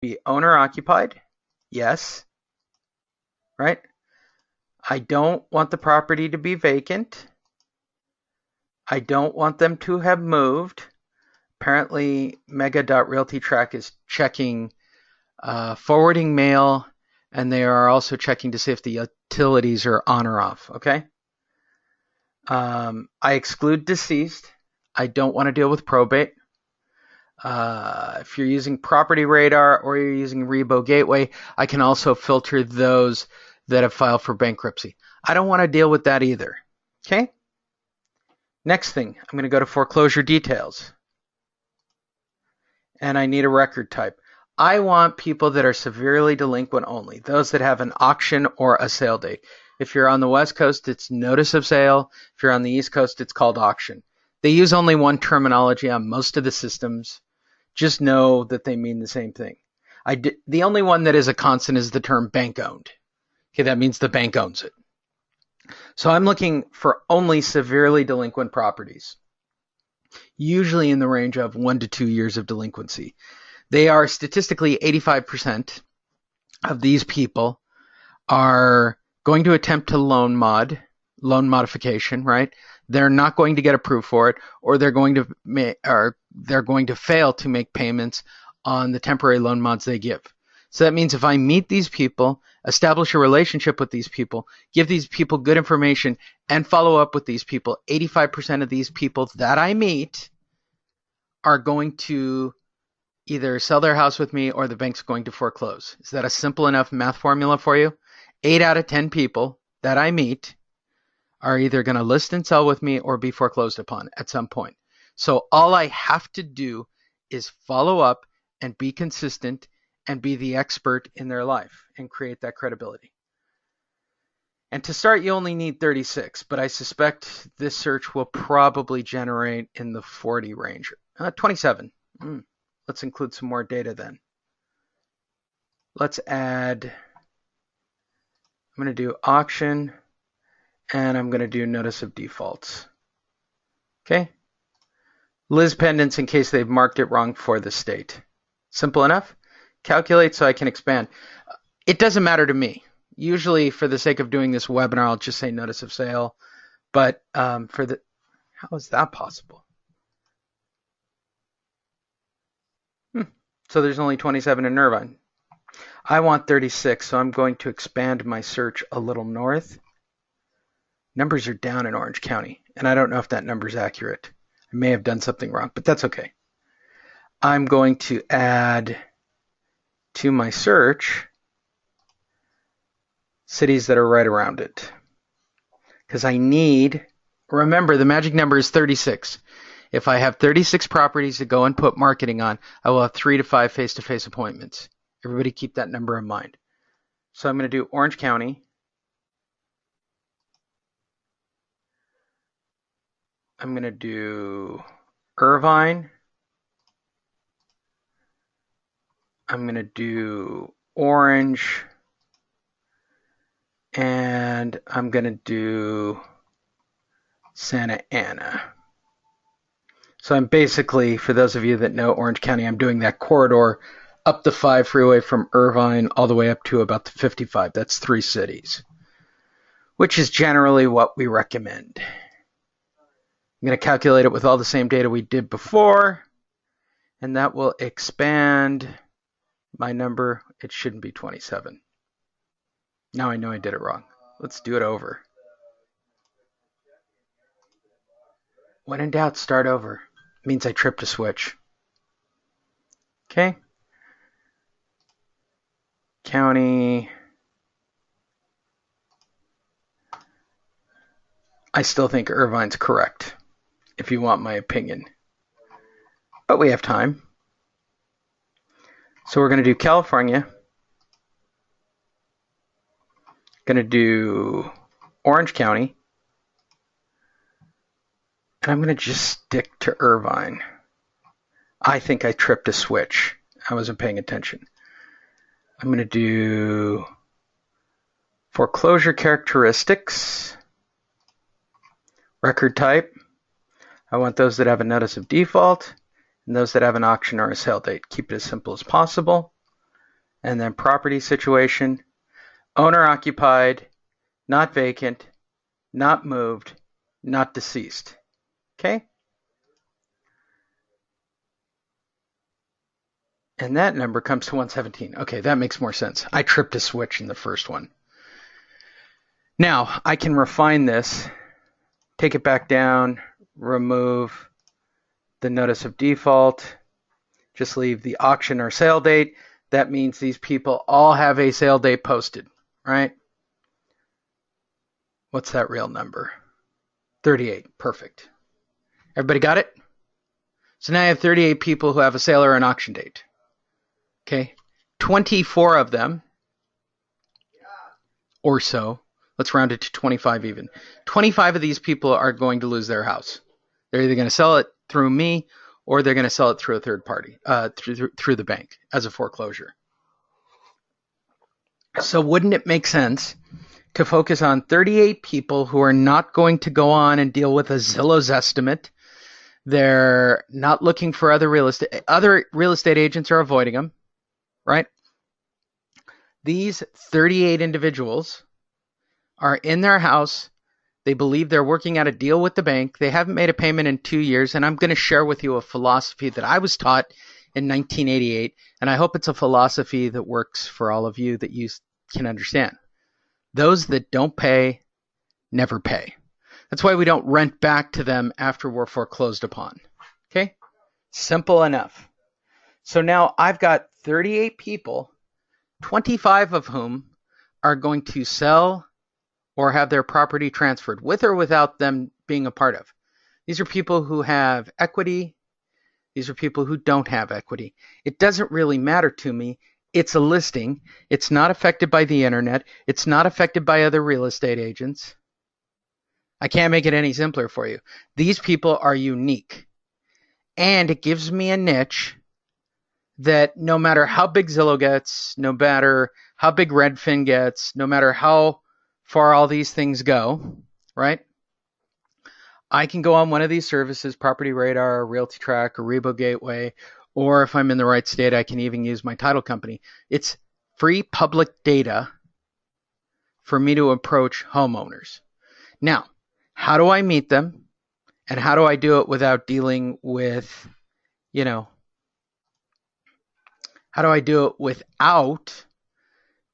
Be owner occupied. Yes. Right? I don't want the property to be vacant. I don't want them to have moved. Apparently, Mega.RealtyTrack is checking forwarding mail, and they are also checking to see if the utilities are on or off. Okay. I exclude deceased. I don't want to deal with probate. If you're using Property Radar or you're using Rebo Gateway, I can also filter those that have filed for bankruptcy. I don't want to deal with that either. Okay? Next thing, I'm going to go to foreclosure details. And I need a record type. I want people that are severely delinquent only, those that have an auction or a sale date. If you're on the West Coast, it's notice of sale. If you're on the East Coast, it's called auction. They use only one terminology on most of the systems. Just know that they mean the same thing. The only one that is a constant is the term bank owned. Okay, that means the bank owns it. So I'm looking for only severely delinquent properties, usually in the range of 1 to 2 years of delinquency. They are statistically 85% of these people are going to attempt to loan modification, right? They're not going to get approved for it, or they're going to fail to make payments on the temporary loan mods they give. So that means if I meet these people, establish a relationship with these people, give these people good information, and follow up with these people, 85% of these people that I meet are going to either sell their house with me or the bank's going to foreclose. Is that a simple enough math formula for you? 8 out of 10 people that I meet are either going to list and sell with me or be foreclosed upon at some point. So all I have to do is follow up and be consistent and be the expert in their life and create that credibility. And to start, you only need 36, but I suspect this search will probably generate in the 40 range. 27. Let's include some more data then. Let's add, I'm going to do auction, and I'm going to do notice of defaults. Okay. Liz pendants in case they've marked it wrong for the state. Simple enough. Calculate so I can expand. It doesn't matter to me. Usually, for the sake of doing this webinar, I'll just say notice of sale. But how is that possible? So there's only 27 in Irvine. I want 36, so I'm going to expand my search a little north. Numbers are down in Orange County, and I don't know if that number is accurate. I may have done something wrong, but that's okay. I'm going to add to my search cities that are right around it. Because I need, remember, the magic number is 36. If I have 36 properties to go and put marketing on, I will have 3 to 5 face-to-face appointments. Everybody keep that number in mind. So I'm going to do Orange County. I'm going to do Irvine. I'm going to do Orange. And I'm going to do Santa Ana. So I'm basically, for those of you that know Orange County, I'm doing that corridor up the 5 freeway from Irvine all the way up to about the 55. That's 3 cities, which is generally what we recommend. I'm going to calculate it with all the same data we did before, and that will expand my number. It shouldn't be 27. Now I know I did it wrong. Let's do it over. When in doubt, start over. It means I tripped a switch. Okay. County. I still think Irvine's correct, if you want my opinion. But we have time. So we're going to do California. Going to do Orange County. And I'm going to just stick to Irvine. I think I tripped a switch. I wasn't paying attention. I'm going to do foreclosure characteristics. Record type. I want those that have a notice of default and those that have an auction or a sale date. Keep it as simple as possible. And then property situation, owner occupied, not vacant, not moved, not deceased. Okay? And that number comes to 117. Okay, that makes more sense. I tripped a switch in the first one. Now, I can refine this, take it back down, remove the notice of default, just leave the auction or sale date. That means these people all have a sale date posted, right? What's that real number? 38. Perfect. Everybody got it? So now I have 38 people who have a sale or an auction date. Okay? 24 of them, or so, let's round it to 25 even. 25 of these people are going to lose their house. They're either going to sell it through me or they're going to sell it through a third party, through the bank as a foreclosure. So wouldn't it make sense to focus on 38 people who are not going to go on and deal with a Zillow's estimate? They're not looking for other real estate. Other real estate agents are avoiding them, right? These 38 individuals are in their house. They believe they're working out a deal with the bank. They haven't made a payment in 2 years, and I'm going to share with you a philosophy that I was taught in 1988, and I hope it's a philosophy that works for all of you that you can understand. Those that don't pay never pay. That's why we don't rent back to them after we're foreclosed upon. Okay? Simple enough. So now I've got 38 people, 25 of whom are going to sell or have their property transferred with or without them being a part of. These are people who have equity. These are people who don't have equity. It doesn't really matter to me. It's a listing. It's not affected by the internet. It's not affected by other real estate agents. I can't make it any simpler for you. These people are unique. And it gives me a niche that no matter how big Zillow gets, no matter how big Redfin gets, no matter how far all these things go, right? I can go on one of these services, Property Radar, Realty Track, or Rebo Gateway, or if I'm in the right state, I can even use my title company. It's free public data for me to approach homeowners. Now, how do I meet them? And how do I do it without dealing with, how do I do it without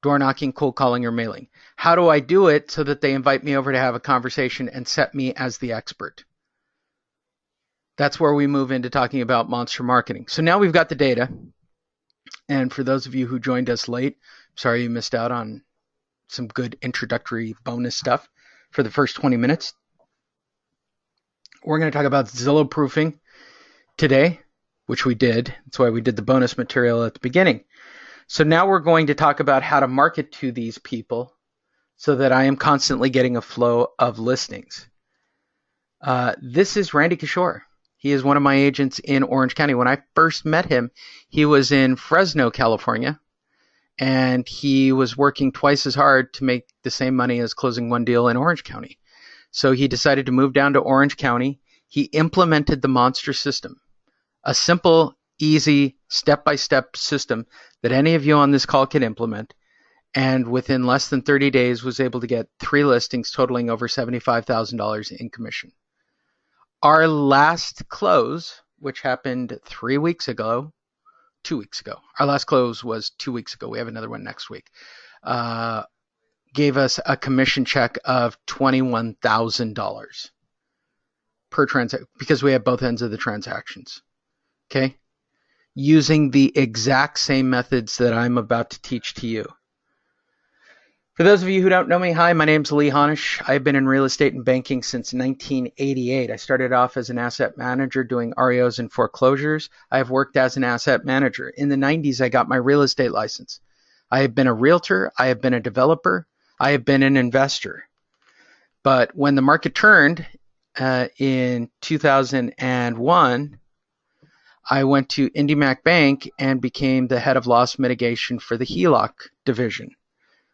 door knocking, cold calling, or mailing? How do I do it so that they invite me over to have a conversation and set me as the expert? That's where we move into talking about monster marketing. So now we've got the data. And for those of you who joined us late, sorry you missed out on some good introductory bonus stuff for the first 20 minutes. We're going to talk about Zillow proofing today, which we did. That's why we did the bonus material at the beginning. So now we're going to talk about how to market to these people so that I am constantly getting a flow of listings. This is Randy Kishore. He is one of my agents in Orange County. When I first met him, he was in Fresno, California, and he was working twice as hard to make the same money as closing one deal in Orange County. So he decided to move down to Orange County. He implemented the monster system, a simple, easy, step-by-step system that any of you on this call can implement, and within less than 30 days was able to get 3 listings totaling over $75,000 in commission. Our last close, which happened 2 weeks ago, our last close was 2 weeks ago. We have another one next week. Gave us a commission check of $21,000 per transaction because we have both ends of the transactions. Okay? Using the exact same methods that I'm about to teach to you. For those of you who don't know me, hi, my name's lee-honish. I've been in real estate and banking since 1988. I started off as an asset manager doing REOs and foreclosures. I have worked as an asset manager. In the 90s, I got my real estate license. I have been a realtor. I have been a developer. I have been an investor. But when the market turned in 2001, I went to IndyMac Bank and became the head of loss mitigation for the HELOC division.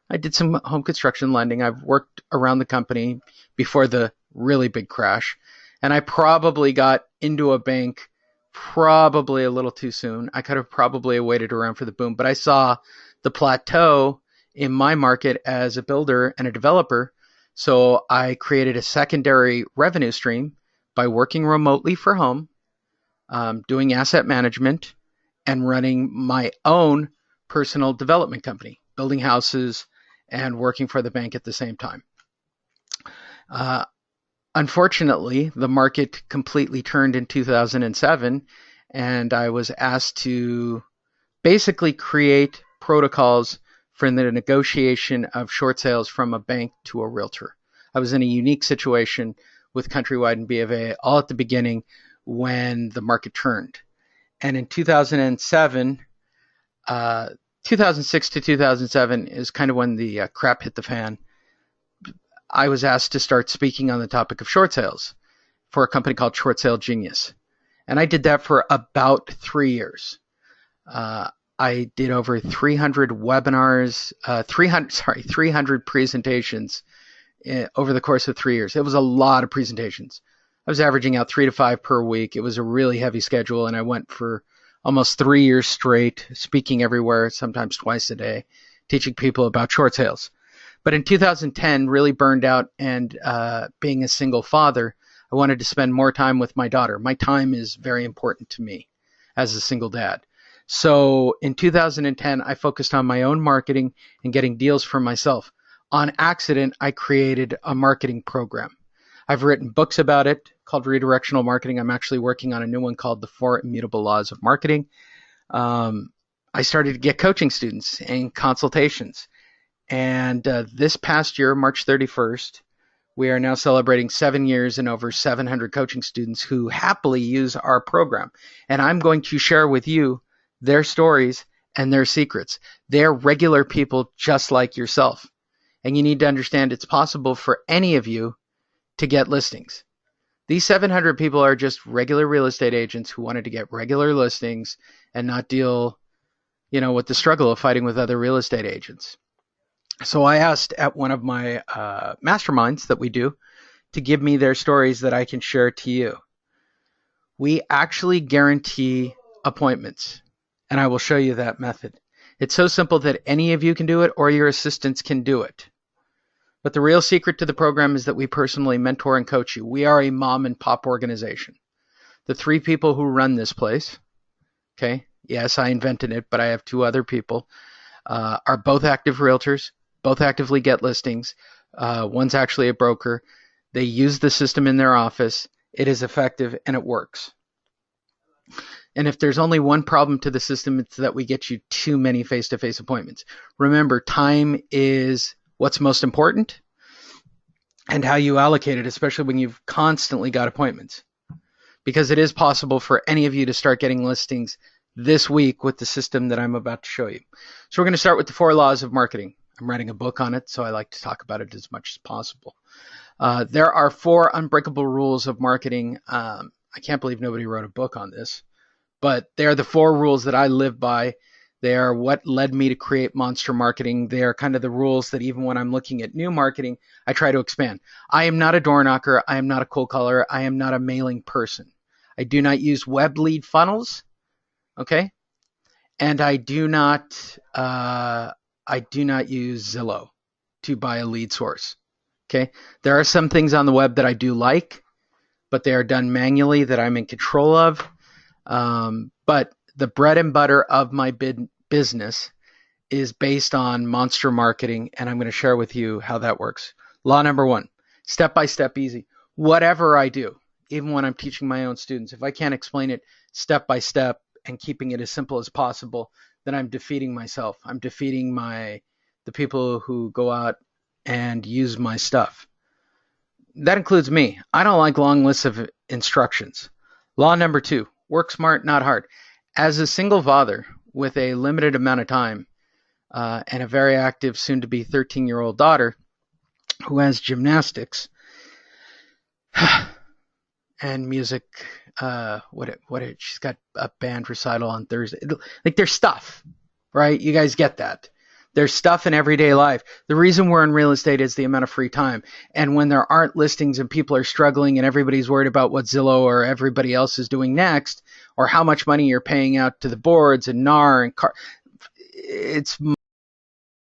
I did some home construction lending. I've worked around the company before the really big crash. And I probably got into a bank probably a little too soon. I could have probably waited around for the boom. But I saw the plateau in my market as a builder and a developer. So I created a secondary revenue stream by working remotely for home, doing asset management, and running my own personal development company, building houses and working for the bank at the same time. Uh, Unfortunately, the market completely turned in 2007, and I was asked to basically create protocols for the negotiation of short sales from a bank to a realtor. I was in a unique situation with Countrywide and B of A all at the beginning when the market turned. And in 2007, 2006 to 2007 is kind of when the crap hit the fan. I was asked to start speaking on the topic of short sales for a company called Short Sale Genius. And I did that for about 3 years. I did over 300 webinars, 300 presentations over the course of 3 years. It was a lot of presentations. I was averaging out 3 to 5 per week. It was a really heavy schedule, and I went for almost 3 years straight, speaking everywhere, sometimes twice a day, teaching people about short sales. But in 2010, really burned out, and being a single father, I wanted to spend more time with my daughter. My time is very important to me as a single dad. So in 2010, I focused on my own marketing and getting deals for myself. On accident, I created a marketing program. I've written books about it called Redirectional Marketing. I'm actually working on a new one called The 4 Immutable Laws of Marketing. I started to get coaching students and consultations. And this past year, March 31st, we are now celebrating 7 years and over 700 coaching students who happily use our program. And I'm going to share with you their stories and their secrets. They're regular people just like yourself. And you need to understand it's possible for any of you to get listings. These 700 people are just regular real estate agents who wanted to get regular listings and not deal, with the struggle of fighting with other real estate agents. So I asked at one of my masterminds that we do to give me their stories that I can share to you. We actually guarantee appointments, and I will show you that method. It's so simple that any of you can do it or your assistants can do it. But the real secret to the program is that we personally mentor and coach you. We are a mom and pop organization. The 3 people who run this place, okay, yes, I invented it, but I have 2 other people, are both active realtors, both actively get listings. One's actually a broker. They use the system in their office. It is effective and it works. And if there's only one problem to the system, it's that we get you too many face-to-face appointments. Remember, time is what's most important and how you allocate it, especially when you've constantly got appointments. Because it is possible for any of you to start getting listings this week with the system that I'm about to show you. So we're going to start with the 4 laws of marketing. I'm writing a book on it, so I like to talk about it as much as possible. There are 4 unbreakable rules of marketing. I can't believe nobody wrote a book on this, but they are the 4 rules that I live by. They are what led me to create Monster Marketing. They are kind of the rules that even when I'm looking at new marketing, I try to expand. I am not a door knocker. I am not a cold caller. I am not a mailing person. I do not use web lead funnels. Okay. And I do not use Zillow to buy a lead source. Okay. There are some things on the web that I do like, but they are done manually that I'm in control of. But the bread and butter of my business is based on Monster Marketing, and I'm going to share with you how that works. Law number 1, step-by-step easy. Whatever I do, even when I'm teaching my own students, if I can't explain it step-by-step and keeping it as simple as possible, then I'm defeating myself. I'm defeating the people who go out and use my stuff. That includes me. I don't like long lists of instructions. Law number 2, work smart, not hard. As a single father with a limited amount of time and a very active, soon-to-be 13-year-old daughter who has gymnastics and music, she's got a band recital on Thursday. Like, there's stuff, right? You guys get that. There's stuff in everyday life. The reason we're in real estate is the amount of free time. And when there aren't listings and people are struggling and everybody's worried about what Zillow or everybody else is doing next, or how much money you're paying out to the boards and NAR and it's